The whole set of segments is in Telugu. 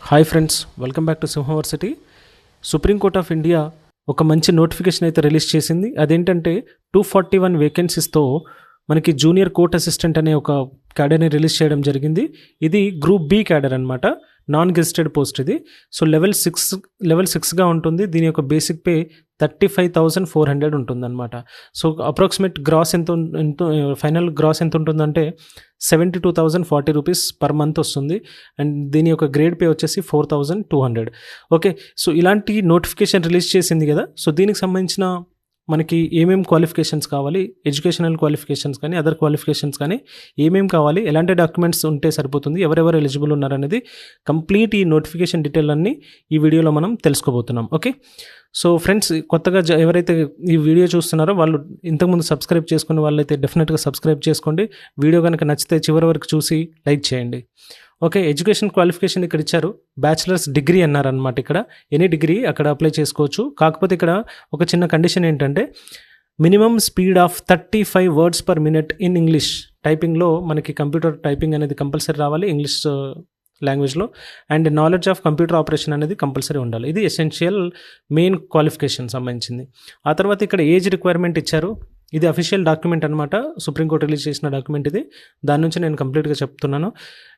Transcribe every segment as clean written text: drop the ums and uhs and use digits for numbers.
Hi friends, welcome back to Simhaversity. Supreme court of India ఒక మంచి నోటిఫికేషన్ అయితే రిలీజ్ చేసింది. అదేంటంటే 241 వేకెన్సీస్తో మనకి జూనియర్ కోర్ట్ అసిస్టెంట్ అనే ఒక క్యాడర్ని రిలీజ్ చేయడం జరిగింది. ఇది గ్రూప్ బి క్యాడర్ అనమాట, నాన్ గెజిటెడ్ పోస్ట్ ఇది. సో లెవెల్ 6గా ఉంటుంది. దీని యొక్క బేసిక్ పే 35,400 ఉంటుందన్నమాట. So approximate gross final gross ఎంత ఉంటుందంటే 72,040 రూపీస్ పర్ మంత్ వస్తుంది. అండ్ దీని యొక్క గ్రేడ్ పే వచ్చేసి 4,200. ఓకే, సో ఇలాంటి నోటిఫికేషన్ రిలీజ్ చేసింది కదా. సో దీనికి సంబంధించిన మనకి ఏమేమి క్వాలిఫికేషన్స్ కావాలి, ఎడ్యుకేషనల్ క్వాలిఫికేషన్స్ కానీ అదర్ క్వాలిఫికేషన్స్ కానీ ఏమేమి కావాలి, ఎలాంటి డాక్యుమెంట్స్ ఉంటే సరిపోతుంది, ఎవరెవరు ఎలిజిబుల్ ఉన్నారనేది కంప్లీట్ ఈ నోటిఫికేషన్ డీటెయిల్ అన్నీ ఈ వీడియోలో మనం తెలుసుకోబోతున్నాం. ఓకే, సో ఫ్రెండ్స్, కొత్తగా ఎవరైతే ఈ వీడియో చూస్తున్నారో వాళ్ళు ఇంతకుముందు సబ్స్క్రైబ్ చేసుకున్న వాళ్ళైతే డెఫినెట్గా సబ్స్క్రైబ్ చేసుకోండి. వీడియో కనుక నచ్చితే చివరి వరకు చూసి లైక్ చేయండి. ఓకే, ఎడ్యుకేషన్ క్వాలిఫికేషన్ ఇక్కడ ఇచ్చారు. బ్యాచిలర్స్ డిగ్రీ అన్నారనమాట. ఇక్కడ ఎనీ డిగ్రీ అక్కడ అప్లై చేసుకోవచ్చు. కాకపోతే ఇక్కడ ఒక చిన్న కండిషన్ ఏంటంటే minimum speed of 35 words per minute in English. టైపింగ్లో మనకి కంప్యూటర్ టైపింగ్ అనేది కంపల్సరీ రావాలి ఇంగ్లీష్ లాంగ్వేజ్లో. And knowledge of computer operation అనేది కంపల్సరీ ఉండాలి. ఇది ఎసెన్షియల్ మెయిన్ క్వాలిఫికేషన్ సంబంధించింది. ఆ తర్వాత ఇక్కడ ఏజ్ రిక్వైర్మెంట్ ఇచ్చారు. ఇది అఫీషియల్ డాక్యుమెంట్ అనమాట, సుప్రీంకోర్టు రిలీజ్ చేసిన డాక్యుమెంట్ ఇది. దాని నుంచి నేను కంప్లీట్గా చెప్తున్నాను.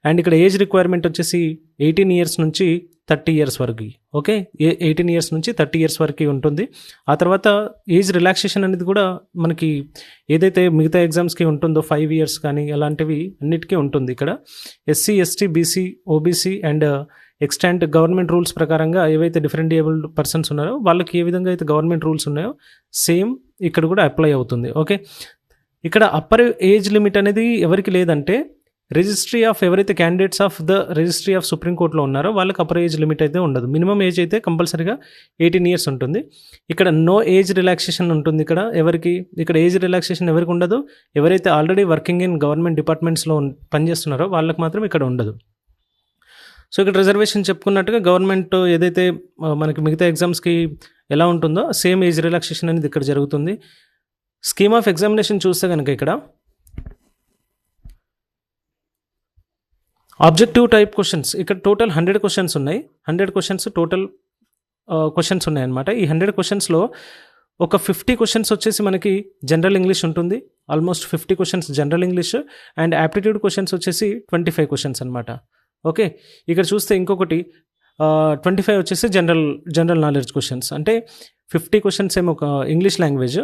అండ్ ఇక్కడ ఏజ్ రిక్వైర్మెంట్ వచ్చేసి 18 years నుంచి 30 years వరకు. ఓకే, 18 years నుంచి 30 years వరకు ఉంటుంది. ఆ తర్వాత ఏజ్ రిలాక్సేషన్ అనేది కూడా మనకి ఏదైతే మిగతా ఎగ్జామ్స్కి ఉంటుందో 5 years కానీ అలాంటివి అన్నిటికీ ఉంటుంది. ఇక్కడ SC, ST, BC, OBC and extent government rules ప్రకారంగా ఏవైతే డిఫరెంట్ ఏబుల్డ్ పర్సన్స్ ఉన్నారో వాళ్ళకి ఏ విధంగా అయితే గవర్నమెంట్ రూల్స్ ఉన్నాయో సేమ్ ఇక్కడ కూడా అప్లై అవుతుంది. ఓకే, ఇక్కడ అప్పర్ ఏజ్ లిమిట్ అనేది ఎవరికి లేదంటే రిజిస్ట్రీ ఆఫ్ ఎవరైతే candidates of the registry of సుప్రీంకోర్టులో ఉన్నారో వాళ్ళకి అప్పర్ ఏజ్ లిమిట్ అయితే ఉండదు. మినిమం ఏజ్ అయితే కంపల్సరీగా 18 years ఉంటుంది. ఇక్కడ నో ఏజ్ రిలాక్సేషన్ ఉంటుంది. ఇక్కడ ఏజ్ రిలాక్సేషన్ ఎవరికి ఉండదు. ఎవరైతే ఆల్రెడీ వర్కింగ్ ఇన్ గవర్నమెంట్ డిపార్ట్మెంట్స్లో పనిచేస్తున్నారో వాళ్ళకి మాత్రం ఇక్కడ ఉండదు. సో ఇక్కడ రిజర్వేషన్ చెప్పుకున్నట్టుగా గవర్నమెంట్ ఏదైతే మనకి మిగతా ఎగ్జామ్స్కి ఎలా ఉంటుందో సేమ్ ఏజ్ రిలాక్సేషన్ అనేది ఇక్కడ జరుగుతుంది. స్కీమ్ ఆఫ్ ఎగ్జామినేషన్ చూస్తే కనుక ఇక్కడ ఆబ్జెక్టివ్ టైప్ క్వశ్చన్స్ ఇక్కడ టోటల్ 100 questions ఉన్నాయి. 100 questions టోటల్ క్వశ్చన్స్ ఉన్నాయన్నమాట. ఈ 100 questionsలో ఒక 50 questions వచ్చేసి మనకి జనరల్ ఇంగ్లీష్ ఉంటుంది. Almost 50 questions general English. And aptitude questions వచ్చేసి 25 questions అనమాట. ఓకే, ఇక్కడ చూస్తే ఇంకొకటి 25 వచ్చేసి జనరల్ నాలెడ్జ్ క్వశ్చన్స్. అంటే 50 questions ఏమో ఒక ఇంగ్లీష్ లాంగ్వేజ్,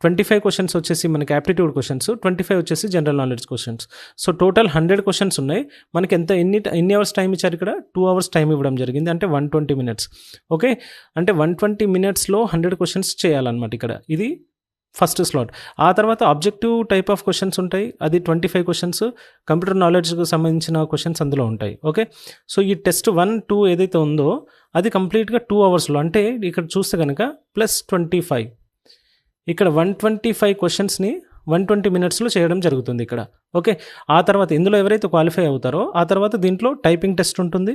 25 questions వచ్చేసి మనకి యాప్టిట్యూడ్ క్వశ్చన్స్, 25 వచ్చేసి general knowledge questions. So total 100 questions ఉన్నాయి. మనకి ఎన్ని అవర్స్ టైం ఇచ్చారు? ఇక్కడ 2 hours టైం ఇవ్వడం జరిగింది, అంటే 120 minutes. ఓకే, అంటే 120 minutesలో 100 questions చేయాలన్నమాట. ఇక్కడ ఇది ఫస్ట్ స్లాట్. ఆ తర్వాత ఆబ్జెక్టివ్ టైప్ ఆఫ్ క్వశ్చన్స్ ఉంటాయి, అది 25 questions. కంప్యూటర్ నాలెడ్జ్కి సంబంధించిన క్వశ్చన్స్ అందులో ఉంటాయి. ఓకే, సో ఈ టెస్ట్ 1, 2 ఏదైతే ఉందో అది కంప్లీట్గా 2 hours, అంటే ఇక్కడ చూస్తే కనుక +25 ఇక్కడ 125 questions-ని 120 minutesలో చేయడం జరుగుతుంది ఇక్కడ. ఓకే, ఆ తర్వాత ఇందులో ఎవరైతే క్వాలిఫై అవుతారో ఆ తర్వాత దీంట్లో టైపింగ్ టెస్ట్ ఉంటుంది.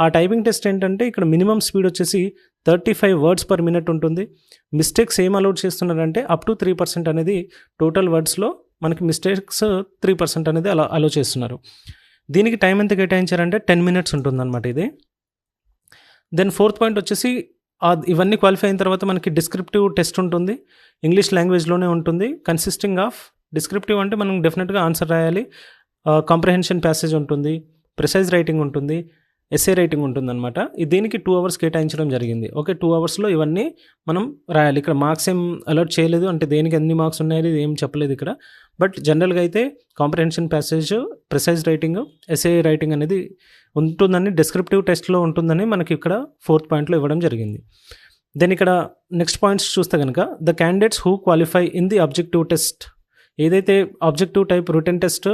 ఆ టైపింగ్ టెస్ట్ ఏంటంటే ఇక్కడ మినిమం స్పీడ్ వచ్చేసి 35 words per minute ఉంటుంది. మిస్టేక్స్ ఏం అలౌడ్ చేస్తున్నారంటే అప్ టు 3% అనేది టోటల్ వర్డ్స్లో మనకి మిస్టేక్స్ 3% అనేది అలౌ చేస్తున్నారు. దీనికి టైం ఎంత కేటాయించారంటే 10 minutes ఉంటుందన్నమాట ఇది. దెన్ 4th point వచ్చేసి ఇవన్నీ క్వాలిఫై అయిన తర్వాత మనకి డిస్క్రిప్టివ్ టెస్ట్ ఉంటుంది. ఇంగ్లీష్ లాంగ్వేజ్లోనే ఉంటుంది. కన్సిస్టింగ్ ఆఫ్ డిస్క్రిప్టివ్ అంటే మనం డెఫినెట్గా ఆన్సర్ రాయాలి. కాంప్రహెన్షన్ ప్యాసేజ్ ఉంటుంది, ప్రిసైజ్ రైటింగ్ ఉంటుంది, ఎస్ఏ రైటింగ్ ఉంటుంది అనమాట. దీనికి 2 hours కేటాయించడం జరిగింది. ఓకే, 2 hours ఇవన్నీ మనం రాయాలి. ఇక్కడ మార్క్స్ ఏం అలర్ట్ చేయలేదు, అంటే దేనికి ఎన్ని మార్క్స్ ఉన్నాయని ఏం చెప్పలేదు ఇక్కడ. బట్ జనరల్గా అయితే comprehension passage, precise writing, essay writing అనేది ఉంటుందని, డిస్క్రిప్టివ్ టెస్ట్లో ఉంటుందని మనకి ఇక్కడ 4th point ఇవ్వడం జరిగింది. దెన్ ఇక్కడ నెక్స్ట్ పాయింట్స్ చూస్తే కనుక the candidates who qualify in the objective test, ఏదైతే objective type written test,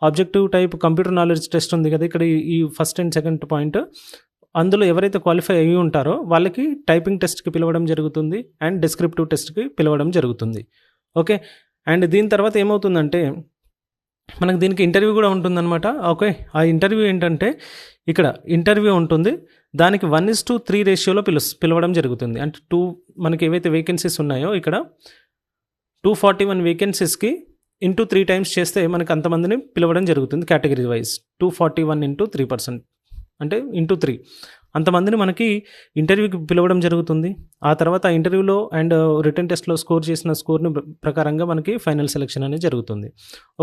objective type computer knowledge test ఉంది కదా, ఇక్కడ ఈ ఫస్ట్ అండ్ సెకండ్ పాయింట్, అందులో ఎవరైతే క్వాలిఫై అయ్యి ఉంటారో వాళ్ళకి టైపింగ్ టెస్ట్కి పిలవడం జరుగుతుంది అండ్ డిస్క్రిప్టివ్ టెస్ట్కి పిలవడం జరుగుతుంది. ఓకే, అండ్ దీని తర్వాత ఏమవుతుందంటే మనకు దీనికి ఇంటర్వ్యూ కూడా ఉంటుందన్నమాట. ఓకే, ఆ ఇంటర్వ్యూ ఏంటంటే ఇక్కడ ఇంటర్వ్యూ ఉంటుంది, దానికి 1:3 రేషియోలో పిలవడం జరుగుతుంది. అంటే మనకి ఏవైతే వేకెన్సీస్ ఉన్నాయో ఇక్కడ 241 వేకెన్సీస్కి ఇంటూ 3 times చేస్తే మనకు అంతమందిని పిలవడం జరుగుతుంది కేటగిరీ వైజ్. 241 × 3%. అంటే ఇంటూ 3 అంతమందిని మనకి ఇంటర్వ్యూకి పిలవడం జరుగుతుంది. ఆ తర్వాత ఆ ఇంటర్వ్యూలో అండ్ రిటన్ టెస్ట్‌లో స్కోర్ చేసిన స్కోర్‌ని ప్రకారంగా మనకి ఫైనల్ సెలక్షన్ అనేది జరుగుతుంది.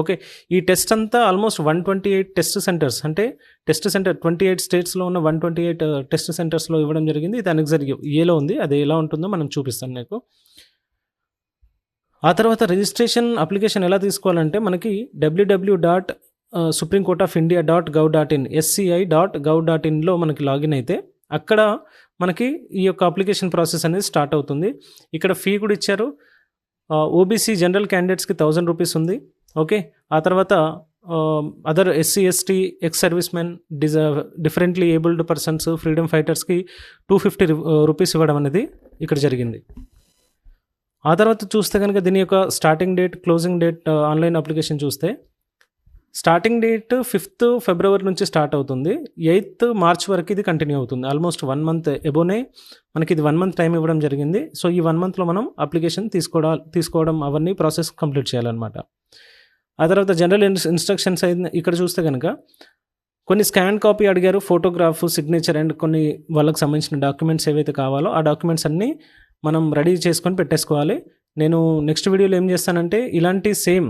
ఓకే. ఈ టెస్ట్ అంతా ఆల్మోస్ట్ 128 టెస్ట్ సెంటర్స్, అంటే టెస్ట్ సెంటర్ 28 స్టేట్స్‌లో ఉన్న 128 టెస్ట్ సెంటర్స్‌లో ఇవ్వడం జరిగింది. ఇది అనెక్సర్ ఏలో ఉంది. అది ఎలా ఉంటుందో మనం చూపిస్తాను మీకు. ఆ తర్వాత రిజిస్ట్రేషన్ అప్లికేషన్ ఎలా తీసుకోవాలంటే మనకి www.supremecourtofindia.gov.in sci.gov.inలో మనకి లాగిన్ అయితే అక్కడ మనకి ఈ యొక్క అప్లికేషన్ ప్రాసెస్ అనేది స్టార్ట్ అవుతుంది. ఇక్కడ ఫీ కూడా ఇచ్చారు. ఓబీసీ జనరల్ క్యాండిడేట్స్కి 1000 రూపీస్ ఉంది. ఓకే. ఆ తర్వాత other SC ST ex service men differently abled persons freedom ఫైటర్స్కి 250 రూపీస్ ఇవ్వడం అనేది ఇక్కడ జరిగింది. ఆ తర్వాత చూస్తే కనుక దీని యొక్క starting date, closing date, online application చూస్తే స్టార్టింగ్ డేట్ 5th ఫిబ్రవరి నుంచి స్టార్ట్ అవుతుంది. 8th మార్చ్ వరకు ఇది కంటిన్యూ అవుతుంది. ఆల్మోస్ట్ 1 మంత్ ఎబోనే మనకి ఇది 1 మంత్ టైం ఇవ్వడం జరిగింది. సో ఈ 1 మంత్లో మనం అప్లికేషన్ తీసుకోవడం అవన్నీ ప్రాసెస్ కంప్లీట్ చేయాలన్నమాట. ఆ తర్వాత జనరల్ ఇన్స్ట్రక్షన్స్ అయితే ఇక్కడ చూస్తే కనుక కొన్ని స్కాన్ కాపీ అడిగారు, ఫోటోగ్రాఫ్, సిగ్నేచర్ అండ్ కొన్ని వాళ్ళకి సంబంధించిన డాక్యుమెంట్స్ ఏవైతే కావాలో ఆ డాక్యుమెంట్స్ అన్నీ మనం రెడీ చేసుకొని పెట్టేసుకోవాలి. నేను నెక్స్ట్ వీడియోలో ఏం చేస్తానంటే ఇలాంటి సేమ్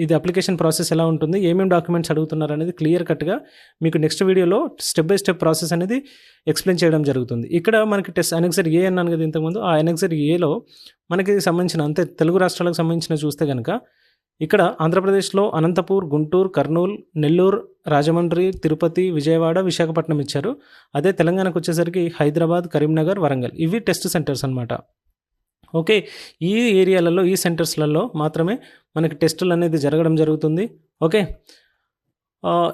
ఇది అప్లికేషన్ ప్రాసెస్ ఎలా ఉంటుంది, ఏమేమి డాక్యుమెంట్స్ అడుగుతున్నారు అనేది క్లియర్ కట్గా మీకు నెక్స్ట్ వీడియోలో స్టెప్ బై స్టెప్ ప్రాసెస్ అనేది ఎక్స్ప్లెయిన్ చేయడం జరుగుతుంది. ఇక్కడ మనకి టెస్ట్ అనెక్సర్ ఏ అన్నాను కదా ఇంతకుముందు, ఆ అనెక్సర్ ఏలో మనకి సంబంధించిన అంతే తెలుగు రాష్ట్రాలకు సంబంధించిన చూస్తే కనుక ఇక్కడ ఆంధ్రప్రదేశ్లో అనంతపూర్, గుంటూరు, కర్నూలు, నెల్లూరు, రాజమండ్రి, తిరుపతి, విజయవాడ, విశాఖపట్నం ఇచ్చారు. అదే తెలంగాణకు వచ్చేసరికి హైదరాబాద్, కరీంనగర్, వరంగల్ ఇవి టెస్ట్ సెంటర్స్ అనమాట. ఓకే. ఈ ఏరియాలలో ఈ సెంటర్స్లలో మాత్రమే మనకి టెస్టులు అనేది జరగడం జరుగుతుంది. ఓకే.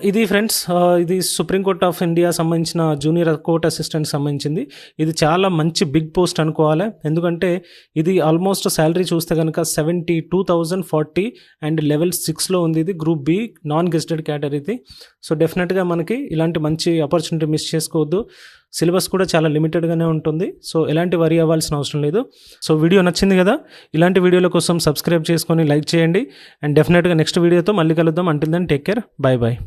ఇది ఫ్రెండ్స్, ఇది సుప్రీంకోర్ట్ ఆఫ్ ఇండియా సంబంధించిన జూనియర్ కోర్ట్ అసిస్టెంట్ సంబంధించింది. ఇది చాలా మంచి బిగ్ పోస్ట్ అనుకోవాలి. ఎందుకంటే ఇది ఆల్మోస్ట్ శాలరీ చూస్తే కనుక 72,040 అండ్ లెవెల్ 6లో ఉంది. ఇది group B non gazetted category. So డెఫినెట్గా మనకి ఇలాంటి మంచి ఆపర్చునిటీ మిస్ చేసుకోవద్దు. సిలబస్ కూడా చాలా లిమిటెడ్గానే ఉంటుంది. సో ఎలాంటి వరీ అవ్వాల్సిన అవసరం లేదు. సో వీడియో నచ్చింది కదా, ఇలాంటి వీడియోల కోసం సబ్స్క్రైబ్ చేసుకొని లైక్ చేయండి. అండ్ డెఫినెట్గా నెక్స్ట్ వీడియోతో మళ్ళీ కలుద్దాం. Until then take care, bye bye.